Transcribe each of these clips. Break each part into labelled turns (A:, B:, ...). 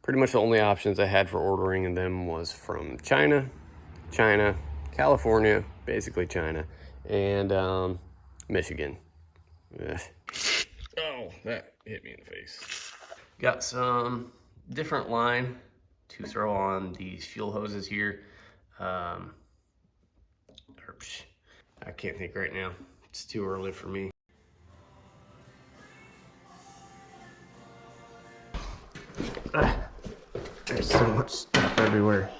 A: Pretty much the only options I had for ordering them was from China, California, basically China, and Michigan. Ugh. Oh, that hit me in the face. Got some different line to throw on these fuel hoses here. I can't think right now. It's too early for me. There's so much stuff everywhere.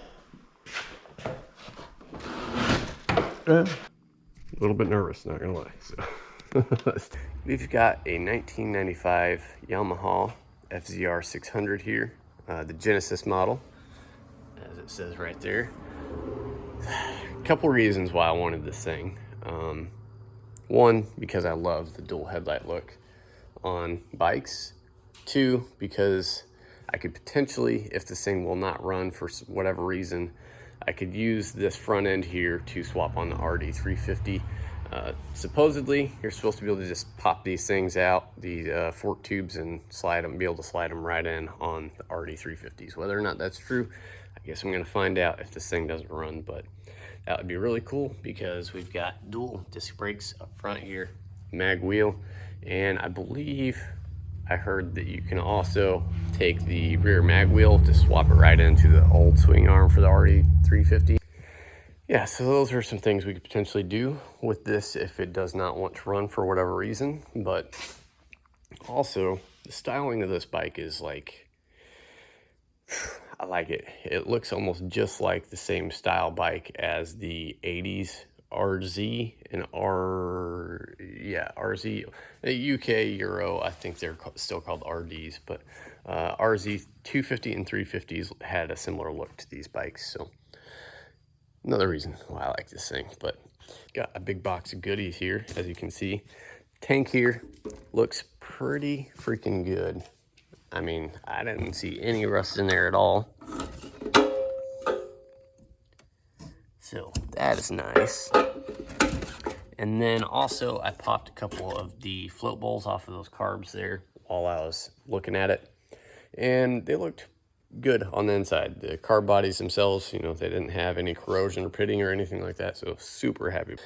A: A little bit nervous, not gonna lie. So we've got a 1995 Yamaha FZR 600 here, the Genesis model, as it says right there. A couple reasons why I wanted this thing. One, because I love the dual headlight look on bikes. Two, because I could potentially, if this thing will not run for whatever reason, I could use this front end here to swap on the RD350. Supposedly, you're supposed to be able to just pop these things out, the fork tubes, and be able to slide them right in on the RD350s. Whether or not that's true, I guess I'm gonna find out if this thing doesn't run, but that would be really cool because we've got dual disc brakes up front here, mag wheel, and I believe I heard that you can also take the rear mag wheel to swap it right into the old swing arm for the RD350. Yeah, so those are some things we could potentially do with this if it does not want to run for whatever reason. But also, the styling of this bike is like, I like it. It looks almost just like the same style bike as the 80s RZ and RZ, UK Euro, I think they're still called RDs, but RZ 250 and 350s had a similar look to these bikes. So another reason why I like this thing. But got a big box of goodies here, as you can see. Tank here looks pretty freaking good. I mean, I didn't see any rust in there at all. So that is nice. And then also I popped a couple of the float bowls off of those carbs there while I was looking at it. And they looked good on the inside. The carb bodies themselves, they didn't have any corrosion or pitting or anything like that. So super happy.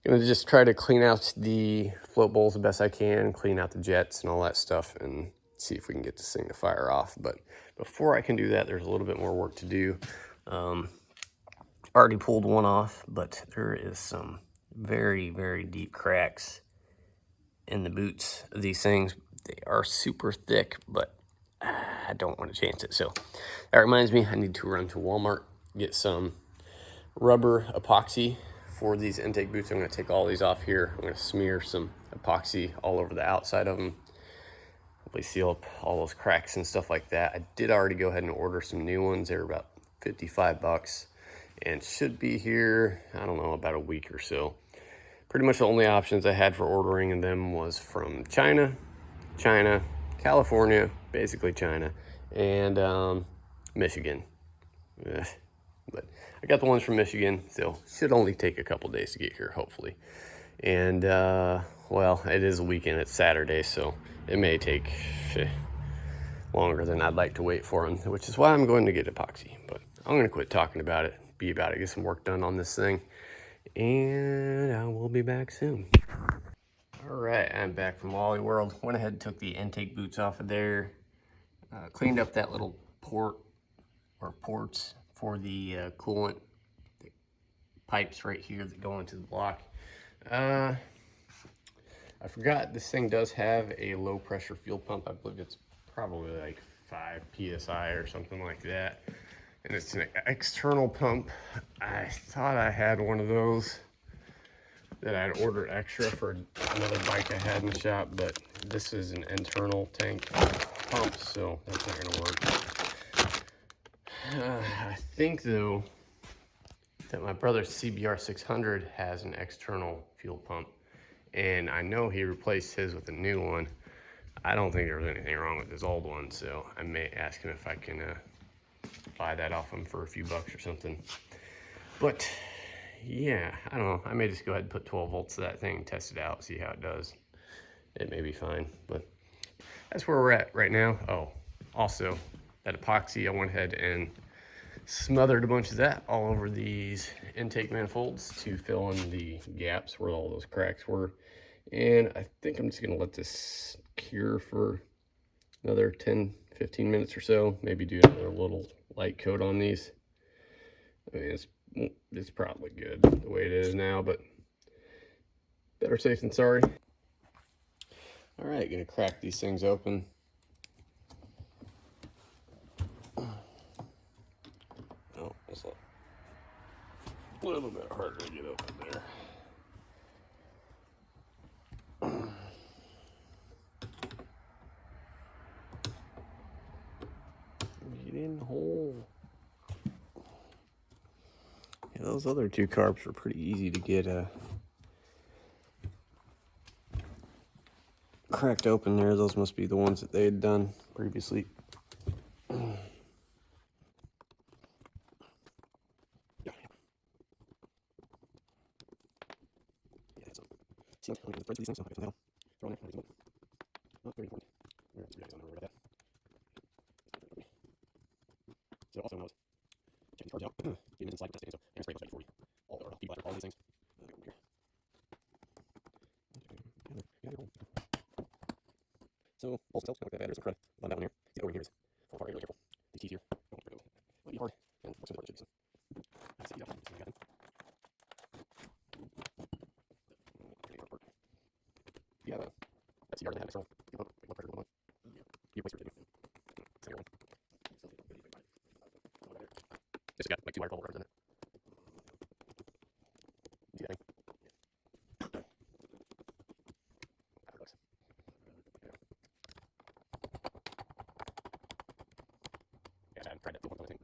A: Gonna just try to clean out the float bowls the best I can, clean out the jets and all that stuff, and see if we can get this thing to fire off. But before I can do that, there's a little bit more work to do. Already pulled one off, but there is some very, very deep cracks in the boots of these things. They are super thick, but I don't want to chance it. So that reminds me, I need to run to Walmart, get some rubber epoxy for these intake boots. I'm going to take all these off here. I'm going to smear some epoxy all over the outside of them. Hopefully seal up all those cracks and stuff like that. I did already go ahead and order some new ones. They were about 55 bucks and should be here, I don't know, about a week or so. Pretty much the only options I had for ordering them was from China, California, basically China, and Michigan. But I got the ones from Michigan, so should only take a couple days to get here, hopefully. And well, it is a weekend, it's Saturday, so it may take longer than I'd like to wait for them, which is why I'm going to get epoxy. But I'm going to quit talking about it, get some work done on this thing, and I will be back soon. All right, I'm back from Wally World. Went ahead and took the intake boots off of there, cleaned up that little port or ports for the coolant, the pipes right here that go into the block. I forgot this thing does have a low pressure fuel pump. I believe it's probably like 5 PSI or something like that. And it's an external pump. I thought I had one of those that I'd ordered extra for another bike I had in the shop, but this is an internal tank pump, so that's not gonna work. I think though that my brother's CBR 600 has an external fuel pump, and I know he replaced his with a new one. I don't think there was anything wrong with his old one, so I may ask him if I can buy that off him for a few bucks or something. But yeah, I don't know. I may just go ahead and put 12 volts to that thing, test it out, see how it does. It may be fine, but that's where we're at right now. Oh, also, that epoxy, I went ahead and smothered a bunch of that all over these intake manifolds to fill in the gaps where all those cracks were. And I think I'm just gonna let this cure for another 10-15 minutes or so, maybe do another little light coat on these. I mean, it's probably good the way it is now, but better safe than sorry. All right, gonna crack these things open. Oh, it's a little bit harder to get open there. Get in the hole. Yeah, those other two carbs were pretty easy to get cracked open there. Those must be the ones that they had done previously. So also when I was checking these cards out, getting inside the testing, so I'm spray before you all these things. So also tells like that there's a credit on that one here. See over here is fall apart, really careful. These teeth here don't break. Might be hard and looks important to do so. Let's see, yeah, that's the yard that had external. Blood pressure going on. You waste your video. Second one. This got like 2 wire cable cards in it. See that thing? Yeah, I haven't tried that before, I think.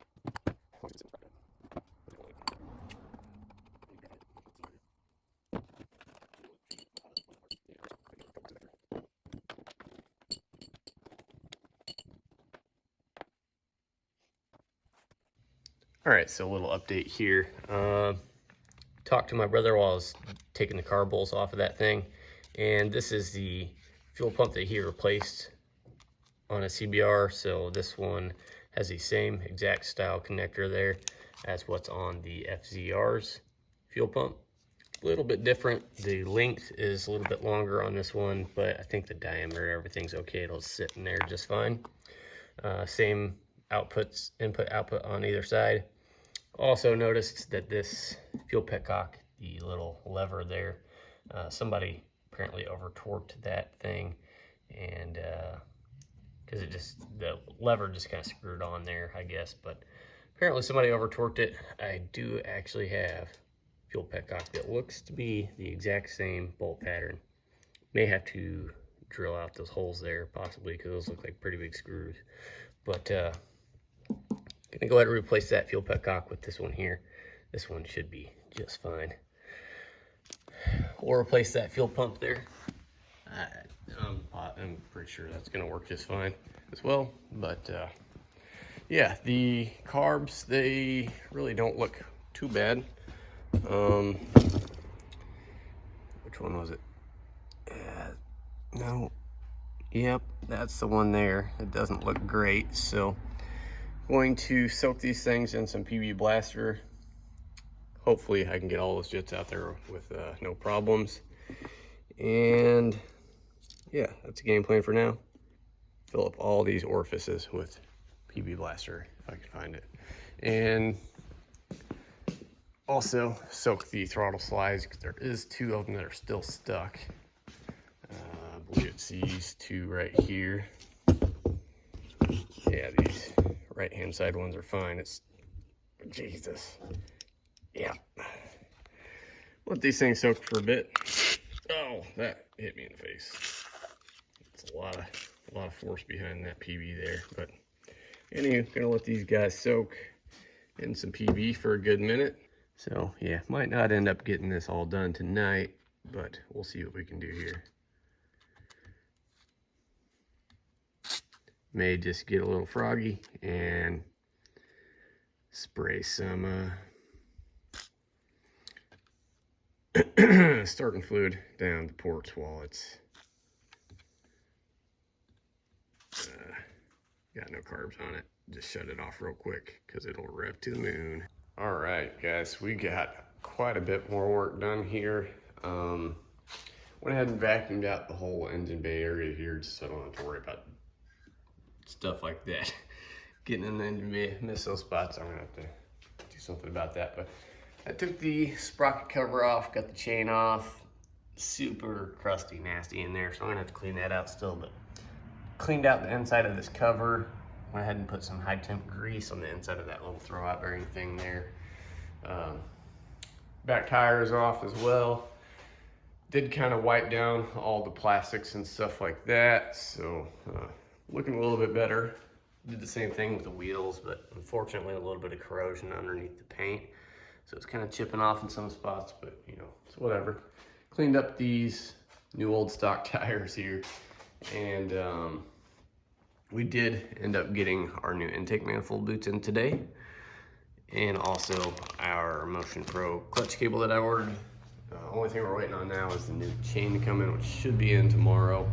A: All right, so a little update here. Talked to my brother while I was taking the carb bowls off of that thing, and this is the fuel pump that he replaced on a CBR. So this one has the same exact style connector there as what's on the FZR's fuel pump. A little bit different. The length is a little bit longer on this one, but I think the diameter, everything's okay. It'll sit in there just fine. Same outputs, input, output on either side. Also noticed that this fuel petcock, the little lever there, somebody apparently over torqued that thing, and because the lever just kind of screwed on there, I guess, but apparently somebody over torqued it. I do actually have fuel petcock that looks to be the exact same bolt pattern. May have to drill out those holes there possibly, because those look like pretty big screws, but gonna go ahead and replace that fuel petcock with this one here. This one should be just fine. We'll replace that fuel pump there. I'm pretty sure that's gonna work just fine as well. But yeah, the carbs, they really don't look too bad. Which one was it? No. Yep, that's the one there. It doesn't look great, so going to soak these things in some PB Blaster. Hopefully I can get all those jets out there with no problems. And yeah, that's the game plan for now. Fill up all these orifices with PB Blaster if I can find it. And also soak the throttle slides, because there is 2 of them that are still stuck. I believe it's these 2 right here. Yeah, these right hand side ones are fine. It's Jesus. Yeah. Let these things soak for a bit. Oh, that hit me in the face. It's a lot of force behind that PB there. But anyway, gonna let these guys soak in some PB for a good minute. So yeah, might not end up getting this all done tonight, but we'll see what we can do here. May just get a little froggy and spray some starting fluid down the ports while it's got no carbs on it. just shut it off real quick because it'll rev to the moon. All right, guys, we got quite a bit more work done here. Went ahead and vacuumed out the whole engine bay area here just so I don't have to worry about stuff like that. Getting in the engine bay, miss those spots, I'm gonna have to do something about that. But I took the sprocket cover off, got the chain off. Super crusty, nasty in there, so I'm gonna have to clean that out still, but cleaned out the inside of this cover. Went ahead and put some high temp grease on the inside of that little throw out bearing thing there. Back tires off as well. Did kind of wipe down all the plastics and stuff like that, so looking a little bit better. Did the same thing with the wheels, but unfortunately a little bit of corrosion underneath the paint, so it's kind of chipping off in some spots, but you know, it's whatever. Cleaned up these new old stock tires here, and we did end up getting our new intake manifold boots in today, and also our Motion Pro clutch cable that I ordered. Only thing we're waiting on now is the new chain to come in, which should be in tomorrow.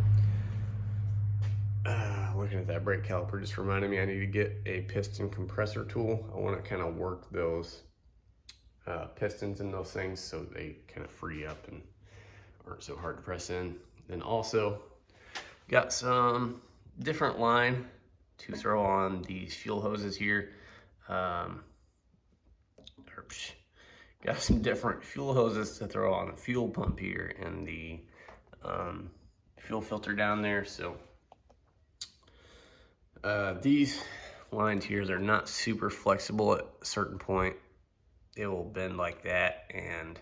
A: Looking at that brake caliper just reminded me I need to get a piston compressor tool. I want to kind of work those pistons in those things so they kind of free up and aren't so hard to press in. Then also got some different line to throw on these fuel hoses here. Got some different fuel hoses to throw on the fuel pump here and the fuel filter down there. So these lines here, they're not super flexible. At a certain point it will bend like that, and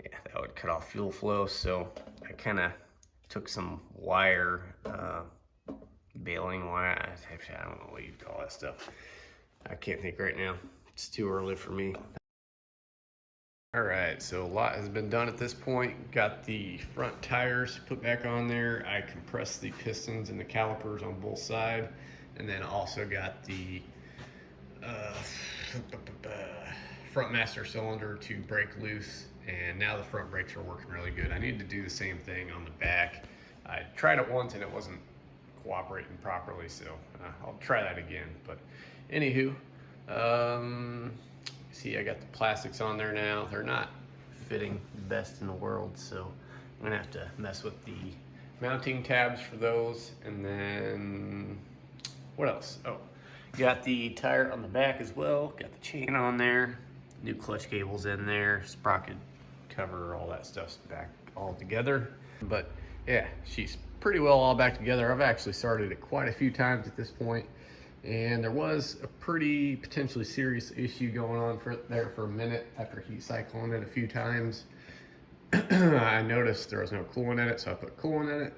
A: yeah, that would cut off fuel flow. So I kind of took some wire, baling wire. Actually, I don't know what you'd call that stuff. I can't think right now. It's too early for me. All right, so a lot has been done at this point. Got the front tires put back on there. I compressed the pistons and the calipers on both sides, and then also got the front master cylinder to break loose, and now the front brakes are working really good. I need to do the same thing on the back. I tried it once and it wasn't cooperating properly, so I'll try that again. But anywho, see, I got the plastics on there now. They're not fitting the best in the world, so I'm gonna have to mess with the mounting tabs for those. And then what else? Oh, got the tire on the back as well. Got the chain on there. New clutch cables in there. Sprocket cover, all that stuff's back all together. But yeah, she's pretty well all back together. I've actually started it quite a few times at this point, and there was a pretty potentially serious issue going on there for a minute after heat cycling it a few times. I noticed there was no coolant in it, so I put coolant in it,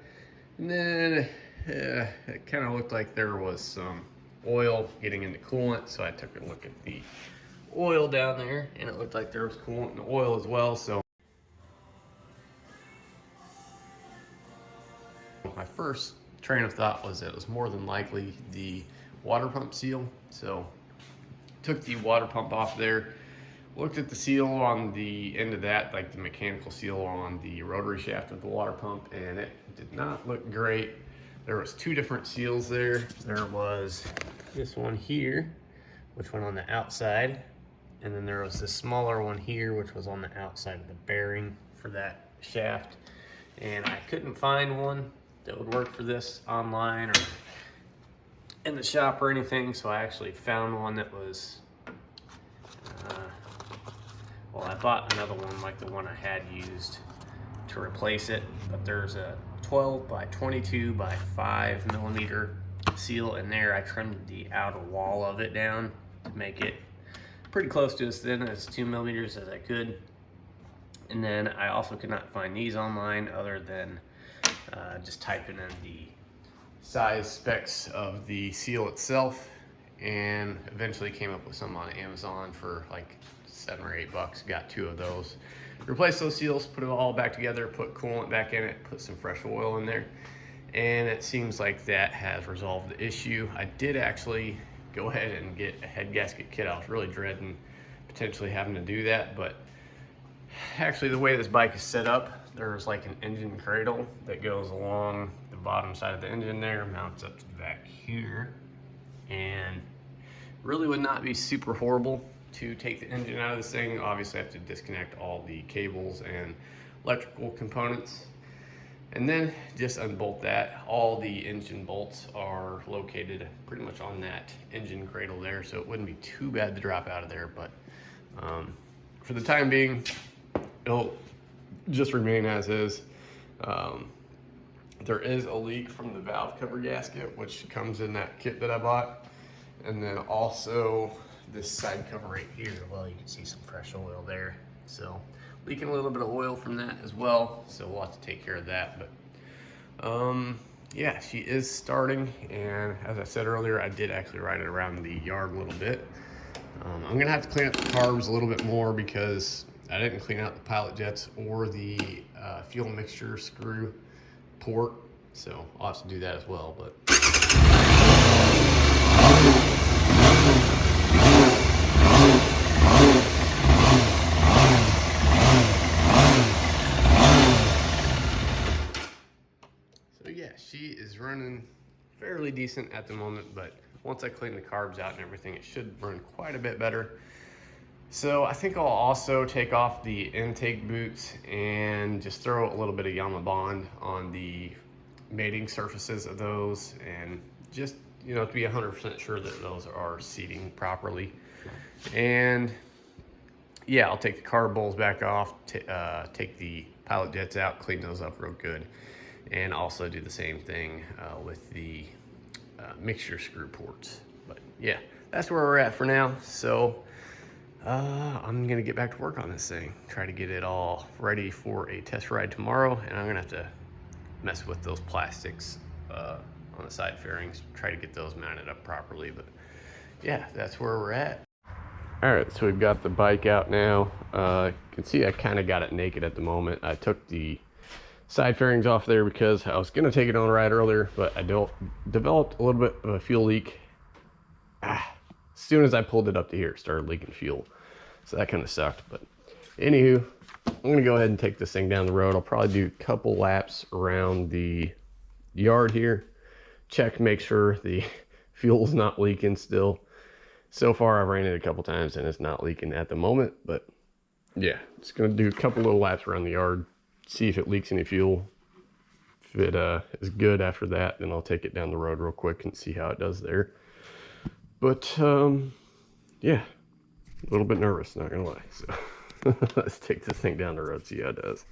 A: and then it kind of looked like there was some oil getting into coolant, so I took a look at the oil down there, and it looked like there was coolant in the oil as well. So my first train of thought was that it was more than likely the water pump seal. So took the water pump off there, looked at the seal on the end of that, like the mechanical seal on the rotary shaft of the water pump, and it did not look great. There was two different seals there. There was this one here, which went on the outside, and then there was this smaller one here, which was on the outside of the bearing for that shaft. And I couldn't find one that would work for this online or in the shop or anything, so I actually found one that was, well, I bought another one like the one I had used to replace it, but there's a 12 by 22 by 5 millimeter seal in there. I trimmed the outer wall of it down to make it pretty close to as thin as 2 millimeters as I could. And then I also could not find these online other than just typing in the size specs of the seal itself, and eventually came up with some on Amazon for like $7 or $8. Got two of those. Replaced those seals, put it all back together, put coolant back in it, put some fresh oil in there, and it seems like that has resolved the issue. I did actually go ahead and get a head gasket kit. I was really dreading potentially having to do that, but actually the way this bike is set up, there's like an engine cradle that goes along the bottom side of the engine there, mounts up to the back here. and really would not be super horrible to take the engine out of this thing. Obviously I have to disconnect all the cables and electrical components, and then just unbolt that. All the engine bolts are located pretty much on that engine cradle there, so it wouldn't be too bad to drop out of there, but for the time being, it'll just remain as is. There is a leak from the valve cover gasket, which comes in that kit that I bought. And then also this side cover right here, well, you can see some fresh oil there. So leaking a little bit of oil from that as well. So we'll have to take care of that. But yeah, she is starting. And as I said earlier, I did actually ride it around the yard a little bit. I'm gonna have to clean up the carbs a little bit more because I didn't clean out the pilot jets or the fuel mixture screw port. So I'll have to do that as well. But so yeah, she is running fairly decent at the moment, but once I clean the carbs out and everything, it should run quite a bit better. So I think I'll also take off the intake boots and just throw a little bit of Yamaha Bond on the mating surfaces of those, and just, you know, to be 100% sure that those are seating properly. And yeah, I'll take the carb bowls back off, take the pilot jets out, clean those up real good, and also do the same thing with the mixture screw ports. But yeah, that's where we're at for now. So I'm gonna get back to work on this thing, try to get it all ready for a test ride tomorrow, and I'm gonna have to mess with those plastics on the side fairings, try to get those mounted up properly. But yeah, that's where we're at. All right, so we've got the bike out now. You can see I kind of got it naked at the moment. I took the side fairings off there because I was gonna take it on a ride earlier, but I developed a little bit of a fuel leak. As soon as I pulled it up to here, it started leaking fuel. So that kind of sucked. But anywho, I'm gonna go ahead and take this thing down the road. I'll probably do a couple laps around the yard here. Check, make sure the fuel's not leaking still. So far I've ran it a couple times and it's not leaking at the moment, but yeah, just gonna do a couple little laps around the yard, see if it leaks any fuel. If it is good after that, then I'll take it down the road real quick and see how it does there. But yeah, a little bit nervous, not gonna lie. So let's take this thing down the road, see how it does.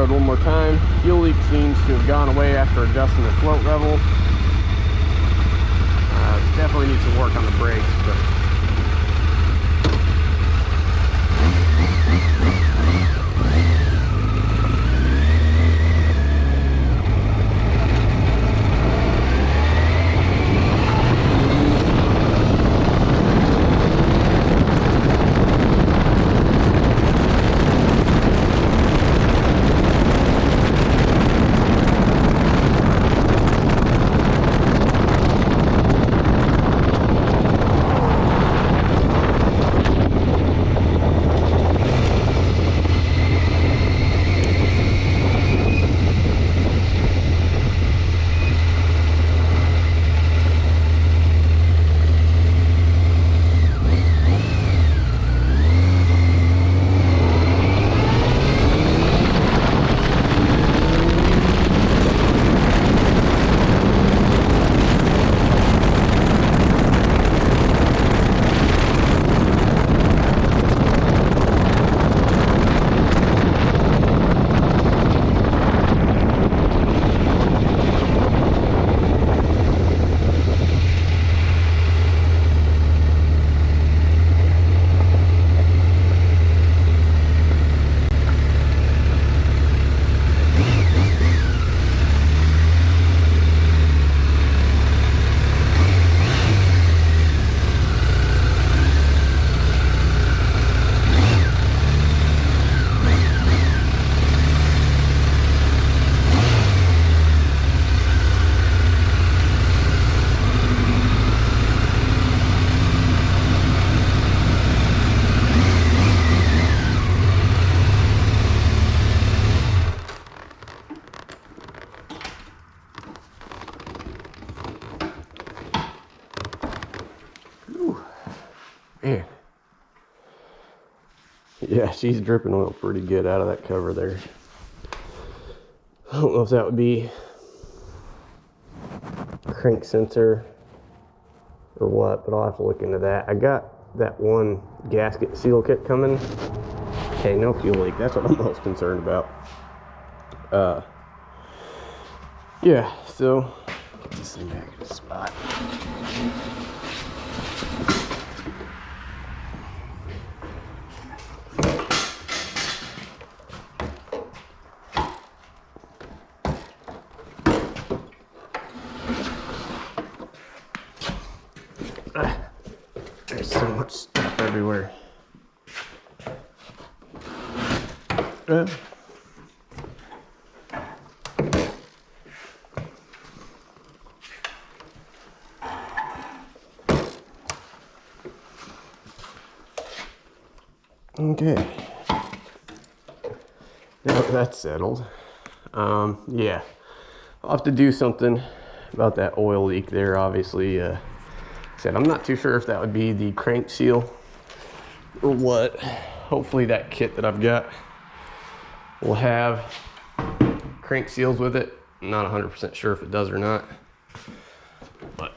A: One more time. Fuel leak seems to have gone away after adjusting the float level. Definitely need some work on the brakes, but Yeah, she's dripping oil pretty good out of that cover there. I don't know if that would be crank sensor or what, but I'll have to look into that. I got that one gasket seal kit coming. Okay, no fuel leak. That's what I'm most concerned about. Yeah, so get this thing back in the spot. There's so much stuff everywhere. Okay, now that that's settled, yeah, I'll have to do something about that oil leak there. Obviously, said I'm not too sure if that would be the crank seal or what. Hopefully that kit that I've got will have crank seals with it. I'm not 100% sure if it does or not, but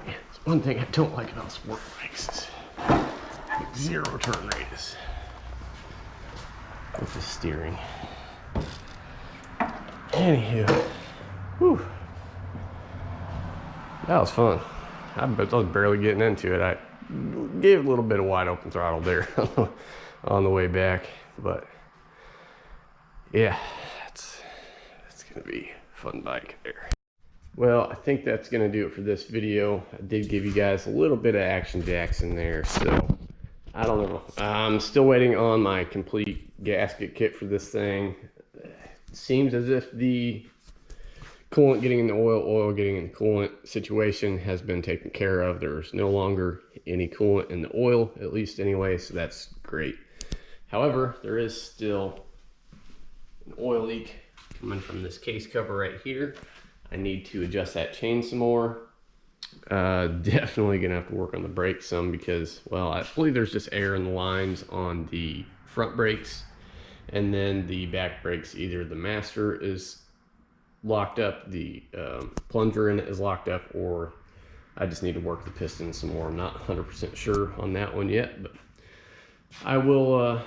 A: yeah, it's one thing I don't like about sport bikes is zero turn radius with the steering. Anywho, whew, that was fun. I was barely getting into it. I gave a little bit of wide open throttle there on the way back, but yeah, it's gonna be a fun bike there. Well, I think that's gonna do it for this video. I did give you guys a little bit of action jacks in there, so I don't know. I'm still waiting on my complete gasket kit for this thing. It seems as if the coolant getting in the oil getting in the coolant situation has been taken care of. There's no longer any coolant in the oil, at least anyway, so that's great. However, there is still an oil leak coming from this case cover right here. I need to adjust that chain some more. Definitely gonna have to work on the brakes some because, well, I believe there's just air in the lines on the front brakes, and then the back brakes, either the master is locked up, the plunger in it is locked up, or I just need to work the piston some more. I'm not 100% sure on that one yet, but I will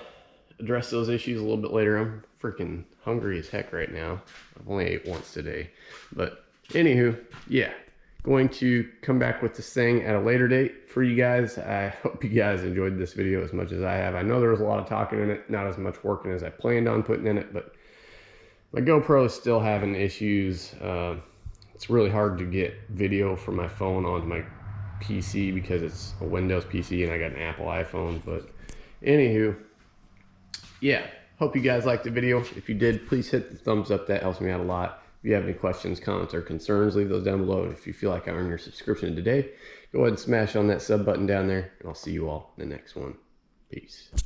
A: address those issues a little bit later. I'm freaking hungry as heck right now. I've only ate once today, but anywho, yeah, going to come back with this thing at a later date for you guys. I hope you guys enjoyed this video as much as I have. I know there was a lot of talking in it, not as much working as I planned on putting in it, but my GoPro is still having issues. It's really hard to get video from my phone onto my PC because it's a Windows PC and I got an Apple iPhone. But anywho, yeah, hope you guys liked the video. If you did, please hit the thumbs up. That helps me out a lot. If you have any questions, comments, or concerns, leave those down below. And if you feel like I earned your subscription today, go ahead and smash on that sub button down there, and I'll see you all in the next one. Peace.